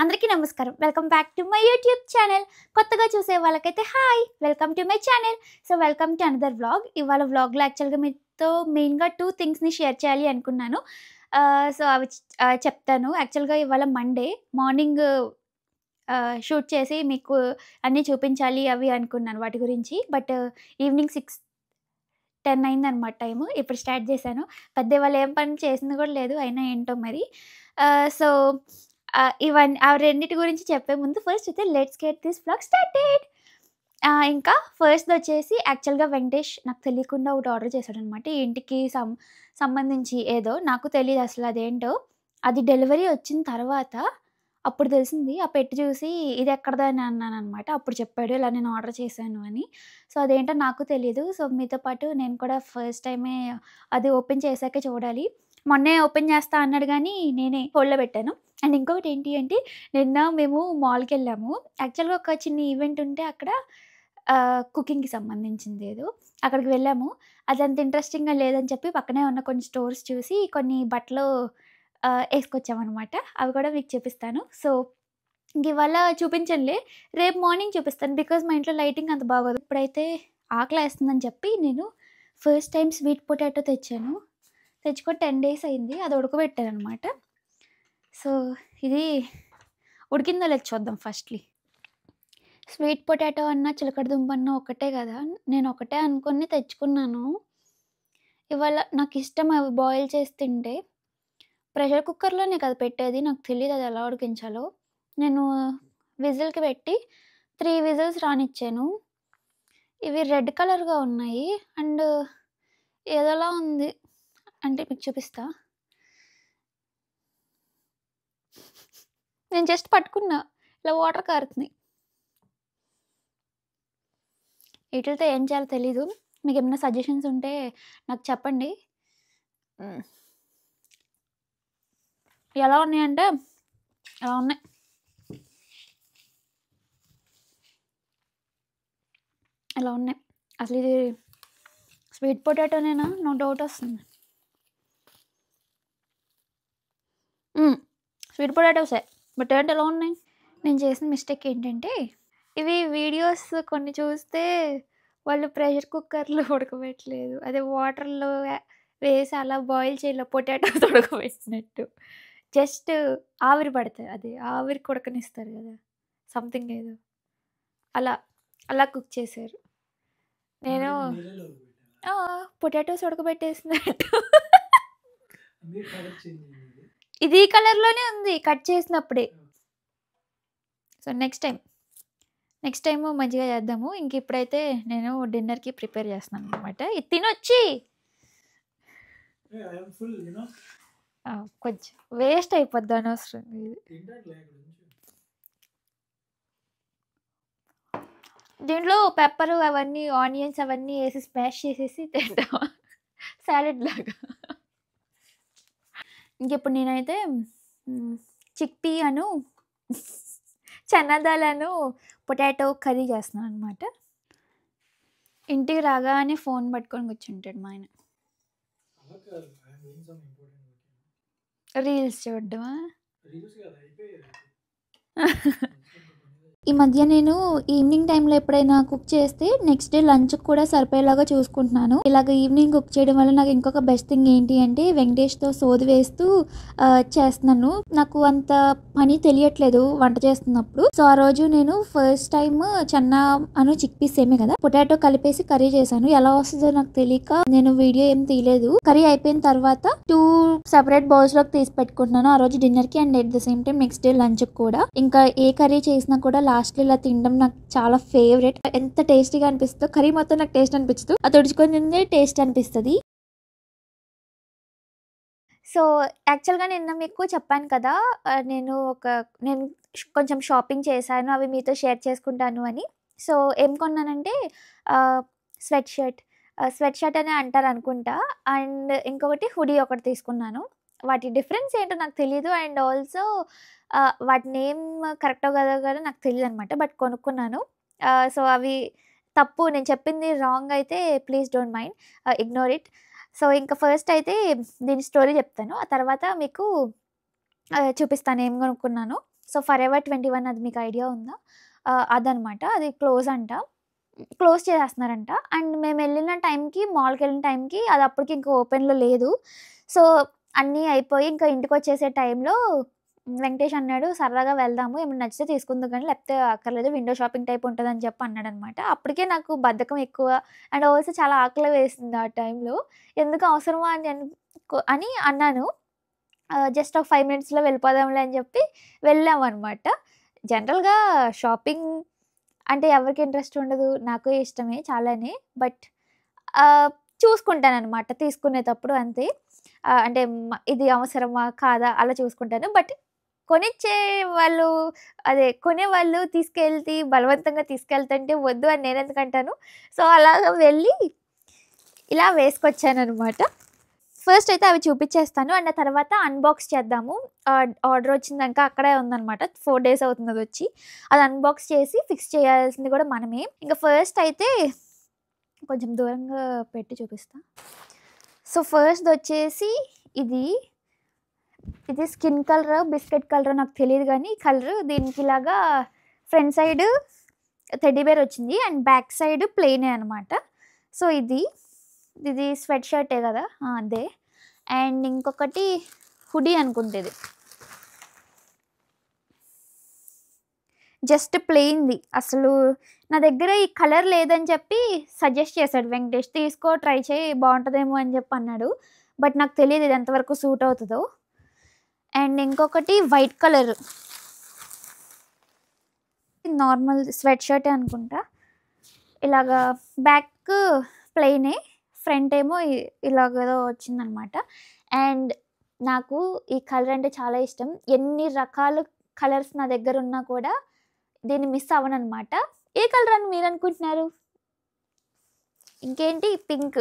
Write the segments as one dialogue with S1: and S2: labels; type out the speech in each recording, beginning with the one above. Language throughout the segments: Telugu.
S1: అందరికీ నమస్కారం. Welcome back to my YouTube channel. కొత్తగా చూసే వాళ్ళకైతే hi! Welcome to my channel. So, welcome to another vlog. ఇవాళ వ్లాగ్‌లో యాక్చువల్‌గా మీతో మెయిన్‌గా 2 థింగ్స్‌ని షేర్ చేయాలి అనుకున్నాను. సో, అవి చెప్తాను. యాక్చువల్‌గా ఇవాళ మండే మార్నింగ్ షూట్ చేసి మీకు అన్నీ చూపించాలి అవి అనుకున్నాను వాటి గురించి. బట్ ఈవినింగ్ 10 అయిందనమాట టైము. ఇప్పుడు స్టార్ట్ చేశాను. పెద్ద ఇవాళ ఏం పని చేసింది కూడా లేదు. అయినా ఏంటో మరి. సో, ఆ రెండిటి గురించి చెప్పే ముందు ఫస్ట్ అయితే let's get this vlog started. ఇంకా ఫస్ట్‌దొచ్చేసి యాక్చువల్‌గా వెంకటేష్ నాకు తెలియకుండా ఒకటి ఆర్డర్ చేశాడనమాట. ఈ ఇంటికి సంబంధించి ఏదో నాకు తెలీదసలు అదేంటో. అది డెలివరీ వచ్చిన తర్వాత అప్పుడు తెలిసింది. ఆ పెట్టి చూసి ఇదెక్కడిది అని అన్నాననమాట. అప్పుడు చెప్పాడు ఇలా నేను ఆర్డర్ చేశాను అని. సో, అదేంటో నాకు తెలీదు. సో, మీతో పాటు నేను కూడా ఫస్ట్ టైమే అది ఓపెన్ చేశాకే చూడాలి. మొన్నే ఓపెన్ చేస్తా అన్నాడు గానీ, నేనే హోల్డ్‌లో పెట్టాను. అండ్ ఇంకొకటి ఏంటి అంటే, నిన్న మేము మాల్‌కెళ్ళాము. యాక్చువల్‌గా ఒక చిన్న ఈవెంట్ ఉంటే అక్కడ కుకింగ్‌కి సంబంధించిందేదో. అక్కడికి వెళ్ళాము. అదంత ఇంట్రెస్టింగ్‌గా లేదని చెప్పి పక్కనే ఉన్న కొన్ని స్టోర్స్ చూసి కొన్ని బట్టలు యేసుకొచ్చామనమాట. అవి కూడా మీకు చూపిస్తాను. సో, ఇంకివాళ చూపించనులే. రేపు మార్నింగ్ చూపిస్తాను. బికాజ్ మా ఇంట్లో లైటింగ్ అంత బాగోదు. ఇప్పుడైతే ఆకలేస్తుందని చెప్పి నేను ఫస్ట్ టైమ్ స్వీట్ పొటాటో తెచ్చాను. తెచ్చుకొని 10 డేస్ అయింది. అది ఉడకబెట్టాననమాట. సో, ఇది ఉడికిందో లేదో చూద్దాం ఫస్ట్‌లీ. స్వీట్ పొటాటో అన్నా, చిలకడ దుంప అన్నా ఒకటే గదా! నేను ఒకటే అనుకోని తెచ్చుకున్నాను. ఇవాళ నాకిష్టం అవి బాయిల్ చేసి తింటే. ప్రెషర్ కుక్కర్‌లోనే కదా పెట్టేది. నాకు తెలీదు అది ఎలా ఉడికించాలో. నేను విజిల్‌కి పెట్టి 3 విజిల్స్ రానిచ్చాను. ఇవి రెడ్ కలర్‌గా ఉన్నాయి. అండ్ ఏదోలా ఉంది. అంటే మీకు చూపిస్తా. నేను జస్ట్ పట్టుకున్నా. ఇలా వాటర్ కారుతున్నాయి. ఈటిలతో ఏం చేయాలో తెలీదు. మీకేమైనా సజెషన్స్ ఉంటే నాకు చెప్పండి. హ్మ్. ఎలా ఉన్నాయంటే అలా ఉన్నాయి. ఇలా ఉన్నాయి. అసలు ఇది స్వీట్ పొటాటోనేనా? నాకు డౌటొస్తుంది. స్వీట్ పొటాటోసే. బట్ ఏంటి ఇలా ఉన్నాయి? నేను చేసిన మిస్టేక్ ఏంటంటే, ఇవి వీడియోస్ కొన్ని చూస్తే వాళ్ళు ప్రెషర్ కుక్కర్‌లో ఉడకబెట్టలేదు. అదే వాటర్‌లో వేసి అలా బాయిల్ చేయలే పొటాటోస్ ఉడకబెట్టినట్టు. జస్ట్ ఆవిరి పడతది. అది ఆవిరికి ఉడకనిస్తారు గదా! సంథింగ్ ఏదో. అలా, అలా కుక్ చేశారు. నేను ఆ! పొటాటోస్ ఉడకబెట్టేసినట్టు. ఇది ఈ కలర్‌లోనే ఉంది కట్ చేసినప్పుడే. సో, నెక్స్ట్ టైము మంచిగా చేద్దాము. ఇప్పుడైతే నేను డిన్నర్‌కి ప్రిపేర్ చేస్తున్నాననమాట. ఇది తినొచ్చి కొంచెం వేస్ట్ అయిపోద్ది అనవసరంగా ఇది. దీంట్లో పెప్పరు అవన్నీ ఆనియన్స్ అవన్నీ ఏసి స్మాష్ చేసేసి తింటామా సాలడ్ లాగా. ఇంకిప్పుడు నేనైతే చిక్ పీ చనా దాలను పొటాటో కర్రీ చేస్తున్నాననమాట. ఇంటికి రాగానే ఫోన్ పట్టుకొని కూర్చుంటాడు మా ఆయన. రీల్స్ చూడడమా? ఈ మధ్య నేను ఈవినింగ్ టైంలో ఎప్పుడైనా కుక్ చేస్తే నెక్స్ట్ డే లంచ్‌కి కూడా సరిపోయేలాగా చూసుకుంటున్నాను. ఇలాగ ఈవినింగ్ కుక్ చేయడం వల్ల నాకు ఇంకొక బెస్ట్ థింగ్ ఏంటి అంటే వెంకటేష్‌తో సోది వేస్తూ చేస్తున్నాను. నాకు అంత పని తెలియట్లేదు వంట చేస్తున్నప్పుడు. సో, ఆ రోజు నేను first time chana chickpeas సేమే కదా! పొటాటో కలిపేసి కర్రీ చేశాను. ఎలా వస్తదో నాకు తెలియక నేను వీడియో ఏం తీయలేదు. కర్రీ అయిపోయిన తర్వాత 2 సెపరేట్ బౌల్స్‌లోకి తీసి పెట్టుకుంటున్నాను. ఆ రోజు డిన్నర్‌కి and at the same time next day లంచ్‌కి కూడా. ఇంకా ఏ కర్రీ చేసినా కూడా లాస్ట్‌లో ఇలా తినడం నాకు చాలా ఫేవరెట్. ఎంత టేస్టీగా అనిపిస్తుందో కర్రీ మొత్తం నాకు టేస్ట్ అనిపించదు. అది తుడుచుకొని తింటే టేస్ట్ అనిపిస్తది. సో, యాక్చువల్‌గా నిన్న మీకు చెప్పాను కదా! నేను కొంచెం షాపింగ్ చేశాను. అవి మీతో షేర్ చేసుకుంటాను అని. సో, ఏం కొన్నానంటే ఆహ్, స్వెట్ షర్ట్. స్వెట్ షర్ట్ అనే అంటారనుకుంటా. అండ్ ఇంకొకటి హుడీ ఒకటి తీసుకున్నాను. వాటి డిఫరెన్స్ ఏంటో నాకు తెలీదు. అండ్ ఆల్సో వాటి నేమ్ కరెక్టో కాదో కూడా నాకు తెలీదనమాట. బట్ కొనుక్కున్నాను. సో, అవి తప్పు నేను చెప్పింది రాంగ్ అయితే please don't mind. Ignore it. So, ఇంక ఫస్ట్ అయితే దీని స్టోరీ చెప్తాను. ఆ తర్వాత మీకు చూపిస్తాను ఏం కొనుక్కున్నానో. సో, 'ఫరెవర్ 21' అది మీకు ఐడియా ఉందా? అదనమాట. అది క్లోజ్ అంట. క్లోజ్ చేసేస్తున్నారంట. అండ్ మేమెళ్ళిన టైంకి మాల్‌కెళ్ళిన టైంకి అది అప్పటికి ఇంక ఓపెన్‌లో లేదు. సో, అన్నీ అయిపోయి ఇంకా ఇంటికొచ్చేసే టైంలో వెంకటేష్ అన్నాడు, "సరదాగా వెళ్దాము. ఏమైనా నచ్చితే తీసుకుందువు గానీ, లేకపోతే అక్కర్లేదు. విండో షాపింగ్ టైప్ ఉంటదని" చెప్పి అన్నాడనమాట. అప్పటికే నాకు బద్ధకం ఎక్కువ. అండ్ ఆల్సో చాలా ఆకలి వేసింది ఆ టైంలో. ఎందుకు అవసరమా అని అన్నాను. జస్ట్ ఒక 5 మినిట్స్‌లో వెళ్ళిపోదాంలే అని చెప్పి వెళ్ళామనమాట. జనరల్‌గా షాపింగ్ అంటే ఎవరికి ఇంట్రెస్ట్ ఉండదు. నాకు ఇష్టమే చాలానే. బట్ ఆహ్, చూసుకుంటాననమాట తీసుకునేటప్పుడు అంతే. అంటే ఇది అవసరమా? కాదా? అలా చూసుకుంటాను. బట్ కొనిచ్చే వాళ్ళు కొనేవాళ్ళు బలవంతంగా తీసుకెళ్తుంటే వద్దు అని నేనెందుకంటాను. సో, అలాగా వెళ్ళి ఇలా వేసుకొచ్చాననమాట. ఫస్ట్ అయితే అవి చూపిచ్చేస్తాను. అండ్ ఆ తర్వాత అన్బాక్స్ చేద్దాము. ఆర్డర్ వచ్చిందంక అక్కడే ఉందనమాట. 4 డేస్ అవుతుంది అదొచ్చి. అది అన్బాక్స్ చేసి ఫిక్స్ చేయాల్సింది కూడా మనమే. ఇంక ఫస్ట్ అయితే కొంచెం దూరంగా పెట్టి చూపిస్తా. సో, ఫస్ట్‌దొచ్చేసి ఇది. ఇది స్కిన్ కలరో, బిస్కెట్ కలరో నాకు తెలీదు గానీ కలరు దీనికిలాగా ఫ్రంట్ సైడ్ టెడ్డీ బేర్ వచ్చింది. అండ్ బ్యాక్ సైడ్ ప్లెయినే అనమాట. సో, ఇది స్వెట్ షర్టే గదా! అదే. అండ్ ఇంకొకటి హుడీ అనుకుంటా ఇది. జస్ట్ ప్లెయిన్‌ది. అసలు నా దగ్గర ఈ కలర్ లేదని చెప్పి సజెస్ట్ చేశాడు వెంకటేష్. "తీసుకో ట్రై చెయి బావుంటదేమో" అని చెప్పి అన్నాడు. బట్ నాకు తెలీదు ఇది ఎంతవరకు సూట్ అవుతదో. అండ్ ఇంకొకటి వైట్ కలర్. నార్మల్ స్వెట్ షర్టే అనుకుంటా. ఇలాగా బ్యాక్ ప్లెయినే. ఫ్రంట్ ఏమో ఇలాగేదో వచ్చిందనమాట. అండ్ నాకు ఈ కలర్ అంటే చాలా ఇష్టం. ఎన్ని రకాల కలర్స్ నా దగ్గరున్నా కూడా దీన్ని మిస్ అవ్వననమాట. ఏ కలర్ అని మీరనుకుంటున్నారు? ఇంకేంటి పింక్.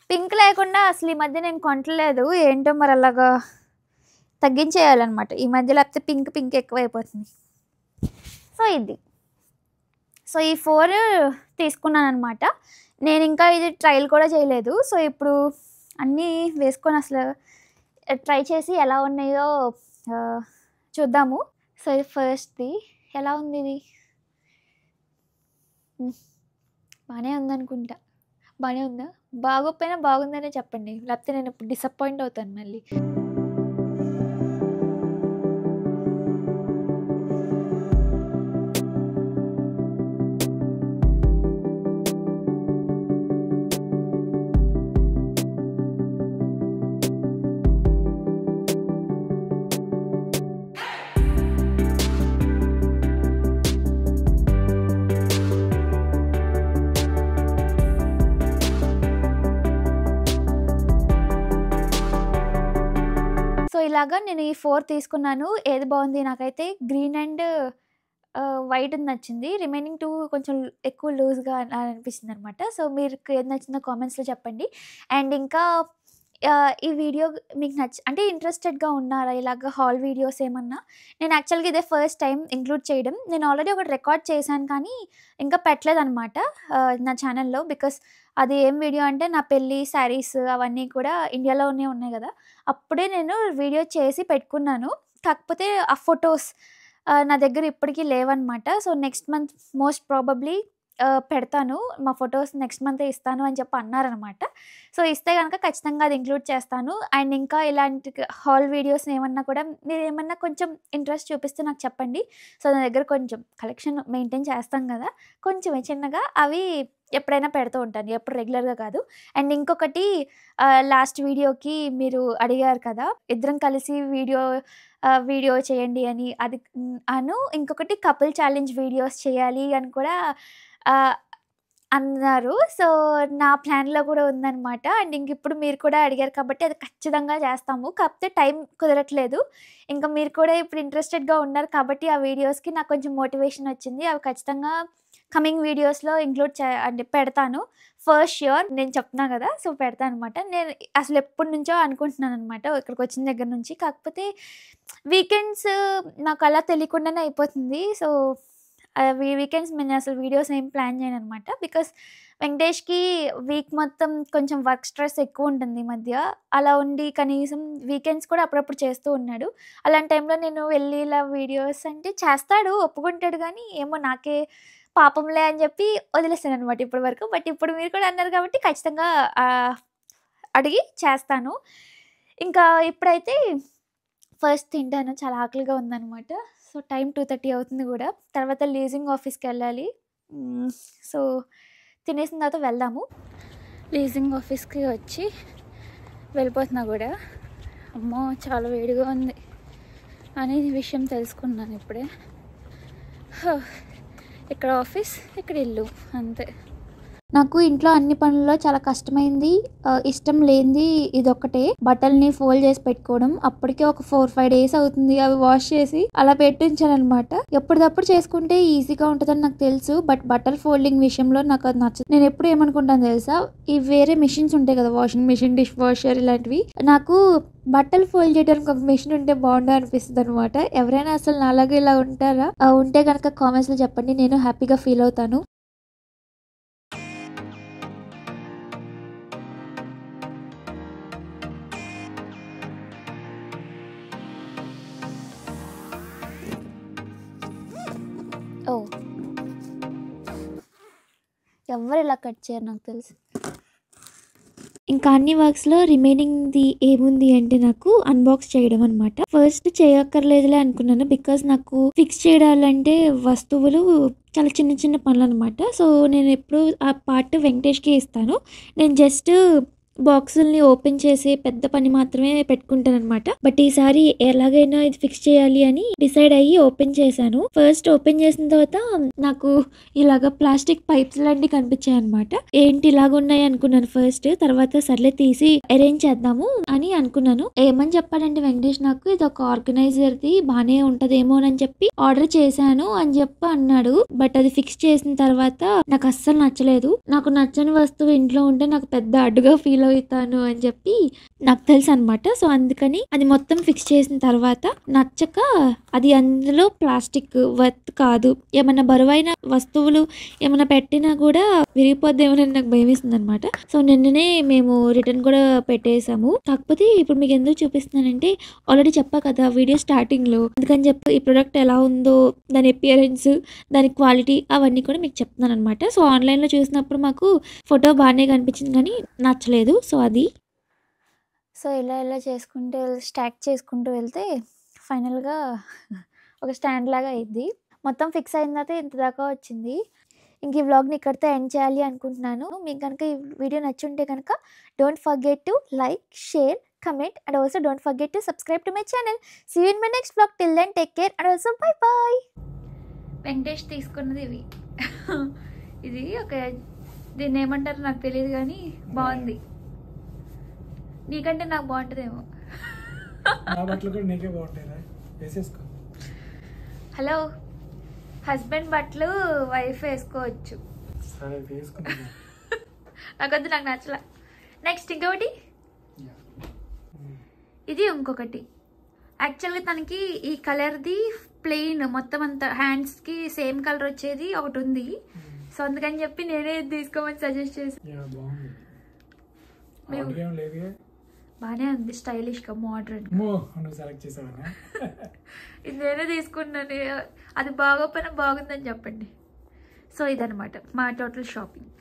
S1: పింక్ లేకుండా అసలు ఈ మధ్య నేను కొంటలేదు. ఏంటో మరి అలాగా తగ్గించేయాలనమాట ఈ మధ్య, లేకపోతే పింక్ ఎక్కువైపోతుంది. సో, ఇది. సో, ఈ 4 తీసుకున్నాననమాట. నేనింకా ఇది ట్రైల్ కూడా చేయలేదు. సో, ఇప్పుడు అన్నీ వేసుకొని అసలు ట్రై చేసి ఎలా ఉన్నాయో చూద్దాము. సో, ఇది ఫస్ట్‌ది. ఎలా ఉందిది? బానే ఉందనుకుంటా. బానే ఉందా? బాగోకపోయినా బాగుందనే చెప్పండి. లేకపోతే నేనిప్పుడు డిసప్పాయింట్ అవుతాను మళ్ళీ. సో, ఇలాగా నేను ఈ 4 తీసుకున్నాను. ఏది బావుంది? నాకైతే గ్రీన్ అండ్ వైట్‌ది నచ్చింది. రిమైనింగ్ 2 కొంచెం ఎక్కువ లూజ్‌గా అలా అనిపిచ్చిందనమాట. సో, మీకు ఏది నచ్చిందో కామెంట్స్‌లో చెప్పండి. అండ్ ఇంకా ఈ వీడియో మీకు అంటే ఇంట్రెస్టెడ్‌గా ఉన్నారా ఇలాగ హాల్ వీడియోస్ ఏమన్నా? నేను యాక్చువల్‌గా ఇదే ఫస్ట్ టైమ్ ఇంక్లూడ్ చేయడం. నేను ఆల్రెడీ ఒకటి రికార్డ్ చేశాను కానీ ఇంకా పెట్టలేదనమాట నా ఛానెల్‌లో. బికాస్ అది ఏం వీడియో అంటే నా పెళ్లి శారీస్ అవన్నీ కూడా ఇండియాలోనే ఉన్నాయి గదా! అప్పుడే నేను వీడియో చేసి పెట్టుకున్నాను. కాకపోతే ఆ ఫోటోస్ నా దగ్గర ఇప్పటికి లేవనమాట. So, next month most probably పెడతాను. మా ఫోటోస్ నెక్స్ట్ మంతే ఇస్తాను అని చెప్పి అన్నారనమాట. సో, ఇస్తే గనక ఖచ్చితంగా అది ఇంక్లూడ్ చేస్తాను. అండ్ ఇంకా ఇలాంటి హాల్ వీడియోస్ ఏమన్నా కూడా మీరేమన్నా కొంచెం ఇంట్రెస్ట్ చూపిస్తే నాకు చెప్పండి. సో, నా దగ్గర కొంచెం కలెక్షన్ మెయింటైన్ చేస్తాం గదా! కొంచెమే చిన్నగా అవి ఎప్పుడైనా పెడుతూ ఉంటాను. ఎప్పుడు రెగ్యులర్‌గా కాదు. అండ్ ఇంకొకటి లాస్ట్ వీడియోకి మీరు అడిగారు కదా! ఇద్దరం కలిసి వీడియో చేయండి అని. అది ఇంకొకటి కపుల్ ఛాలెంజ్ వీడియోస్ చేయాలి అని కూడా ఆహ్, అన్నారు. సో, నా ప్లాన్‌లో కూడా ఉందనమాట. అండ్ ఇంకిప్పుడు మీరు కూడా అడిగారు కాబట్టి అది ఖచ్చితంగా చేస్తాము. కాకపోతే టైం కుదరట్లేదు. ఇంకా మీరు కూడా ఇప్పుడు ఇంట్రెస్టెడ్‌గా ఉన్నారు కాబట్టి ఆ వీడియోస్‌కి నాకు కొంచెం మోటివేషన్ వచ్చింది. అవి ఖచ్చితంగా కమింగ్ వీడియోస్‌లో ఇంక్లూడ్ అంటే పెడతాను. ఫర్ ష్యూర్ నేను చెప్తున్నా గదా! సో, పెడతాననమాట. నేను అసలు ఎప్పటినుంచో అనుకుంటున్నాననమాట ఇక్కడికొచ్చిన దగ్గర నుంచి. కాకపోతే వీకెండ్స్ నాకు అలా తెలియకుండానే అయిపోతుంది. సో, వీకెండ్స్ నేను అసలు వీడియోస్ ఏం ప్లాన్ చేయను అనమాట. బికాస్ వెంకటేష్‌కి వీక్ మొత్తం కొంచెం వర్క్ స్ట్రెస్ ఎక్కువ ఉంటుంది ఈ మధ్య. అలా ఉండి కనీసం వీకెండ్స్ కూడా అప్పుడప్పుడు చేస్తూ ఉన్నాడు. అలాంటి టైంలో నేను వెళ్ళి ఇలా వీడియోస్ అంటే చేస్తాడు, ఒప్పుకుంటాడు కానీ ఏమో నాకే పాపంలే అని చెప్పి వదిలేసాననమాట ఇప్పటి వరకు. బట్ ఇప్పుడు మీరు కూడా అన్నారు కాబట్టి ఖచ్చితంగా అడిగి చేస్తాను. ఇంకా ఇప్పుడైతే ఫస్ట్ తింటాను. చాలా ఆకలిగా ఉందనమాట. సో టైం 2:30 అవుతుంది కూడా. తర్వాత లీజింగ్ ఆఫీస్‌కెళ్ళాలి. సో తినేసిన తర్వాత వెళ్దాము. లీజింగ్ ఆఫీస్‌కి వచ్చి వెళ్ళిపోతున్నా కూడా. అమ్మో! చాలా వేడిగా ఉంది అనే విషయం తెలుసుకున్నాను ఇప్పుడే. ఇక్కడ ఆఫీస్, ఇక్కడ ఇల్లు అంతే. నాకు ఇంట్లో అన్ని పనుల్లో చాలా కష్టమైంది, ఇష్టం లేనిది ఇదొక్కటే. బట్టల్ని ఫోల్డ్ చేసి పెట్టుకోవడం. అప్పటికే ఒక 4-5 డేస్ అవుతుంది అవి వాష్ చేసి అలా పెట్టించాను అనమాట. ఎప్పటికప్పుడు చేసుకుంటే ఈజీగా ఉంటుందని నాకు తెలుసు. బట్ బట్టల ఫోల్డింగ్ విషయంలో నాకు అది నచ్చదు. నేను ఎప్పుడు ఏమనుకుంటాను తెలుసా, ఈ వేరే మిషన్స్ ఉంటాయి కదా, వాషింగ్ మిషన్, డిష్ వాషర్ ఇలాంటివి. నాకు బట్టలు ఫోల్డ్ చేయడానికి ఒక మిషన్ ఉంటే బాగుండు అనిపిస్తుంది అనమాట. ఎవరైనా అసలు నాలాగా ఇలా ఉంటారా? ఉంటే కనుక కామెంట్స్లో చెప్పండి, నేను హ్యాపీగా ఫీల్ అవుతాను. ఎవరు ఇలా కట్ చేయరు నాకు తెలుసు. ఇంకా అన్ని వర్క్స్లో రిమైనింగ్ది ఏముంది అంటే నాకు అన్బాక్స్ చేయడం అనమాట. ఫస్ట్ చేయక్కర్లేదులే అనుకున్నాను, బికాజ్ నాకు ఫిక్స్ చేయడాలంటే వస్తువులు చాలా చిన్న చిన్న పనులు అనమాట. సో నేను ఎప్పుడు ఆ పార్ట్ వెంకటేష్కి ఇస్తాను. నేను జస్ట్ బాక్సుల్ని ఓపెన్ చేసి పెద్ద పని మాత్రమే పెట్టుకుంటాను అనమాట. బట్ ఈసారి ఎలాగైనా ఇది ఫిక్స్ చేయాలి అని డిసైడ్ అయ్యి ఓపెన్ చేశాను. ఫస్ట్ ఓపెన్ చేసిన తర్వాత నాకు ఇలాగ ప్లాస్టిక్ పైప్స్ లాంటివి కనిపించాయి అనమాట. ఏంటి ఇలాగ ఉన్నాయి అనుకున్నాను ఫస్ట్. తర్వాత సర్లే తీసి అరేంజ్ చేద్దాము అని అనుకున్నాను. ఏమని చెప్పాడంటే వెంకటేష్, నాకు ఇది ఒక ఆర్గనైజర్ది బాగానే ఉంటదేమో అని చెప్పి ఆర్డర్ చేశాను అని చెప్పి అన్నాడు. బట్ అది ఫిక్స్ చేసిన తర్వాత నాకు అస్సలు నచ్చలేదు. నాకు నచ్చని వస్తువు ఇంట్లో ఉంటే నాకు పెద్ద అడ్డుగా ఫీల్ అవుతాను అని చెప్పి నాకు తెలుసు అనమాట. సో అందుకని అది మొత్తం ఫిక్స్ చేసిన తర్వాత నచ్చక, అది అందులో ప్లాస్టిక్ వర్త్ కాదు, ఏమన్నా బరువైన వస్తువులు ఏమైనా పెట్టినా కూడా విరిగిపోద్దేమోనని నాకు భయం వేస్తుంది అనమాట. సో నిన్ననే మేము రిటర్న్ కూడా పెట్టేసాము. కాకపోతే ఇప్పుడు మీకు ఎందుకు చూపిస్తున్నానంటే, ఆల్రెడీ చెప్పా కదా వీడియో స్టార్టింగ్లో, అందుకని చెప్పి ఈ ప్రోడక్ట్ ఎలా ఉందో, దాని అపియరెన్స్, దాని క్వాలిటీ అవన్నీ కూడా మీకు చెప్తున్నాను అనమాట. సో ఆన్లైన్లో చూసినప్పుడు మాకు ఫోటో బాగానే కనిపించింది కానీ నచ్చలేదు. సో అది ఇలా చేసుకుంటూ స్టాక్ చేసుకుంటూ వెళ్తే ఫైనల్గా ఒక స్టాండ్ లాగా అయింది. మొత్తం ఫిక్స్ అయిన తర్వాత ఇంత దాకా వచ్చింది. ఇంక ఈ వ్లాగ్ని ఇక్కడితో ఎండ్ చేయాలి అనుకుంటున్నాను. మీకు కనుక ఈ వీడియో నచ్చుంటే కనుక don't forget to like, share, comment, and also don't forget to subscribe to my channel. See you in my next vlog. Till then, take care and also bye bye. Venkatesh తీసుకున్నది ఇవి. ఇది ఒక దీన్ని ఏమంటారు నాకు తెలియదు కానీ బాగుంది. నీకంటే నాకు బాగుంటుందేమో. హలో, హస్బెండ్ బట్టలు వైఫ్ వేసుకోవచ్చు. నాకొద్దు, నాకు నచ్చలా. నెక్స్ట్ ఇంకొకటి, ఇది ఇంకొకటి. యాక్చువల్గా తనకి ఈ కలర్ది ప్లెయిన్ మొత్తం అంతా హ్యాండ్స్కి సేమ్ కలర్ వచ్చేది ఒకటి ఉంది. సో అందుకని చెప్పి నేనే తీసుకోమని సజెస్ట్ చేసాను. బాగానే ఉంది, స్టైలిష్గా, మోడర్న్. ఇది నేనే తీసుకున్నాను. అది బాగోపోయినా బాగుందని చెప్పండి. సో ఇదనమాట మా టోటల్ షాపింగ్.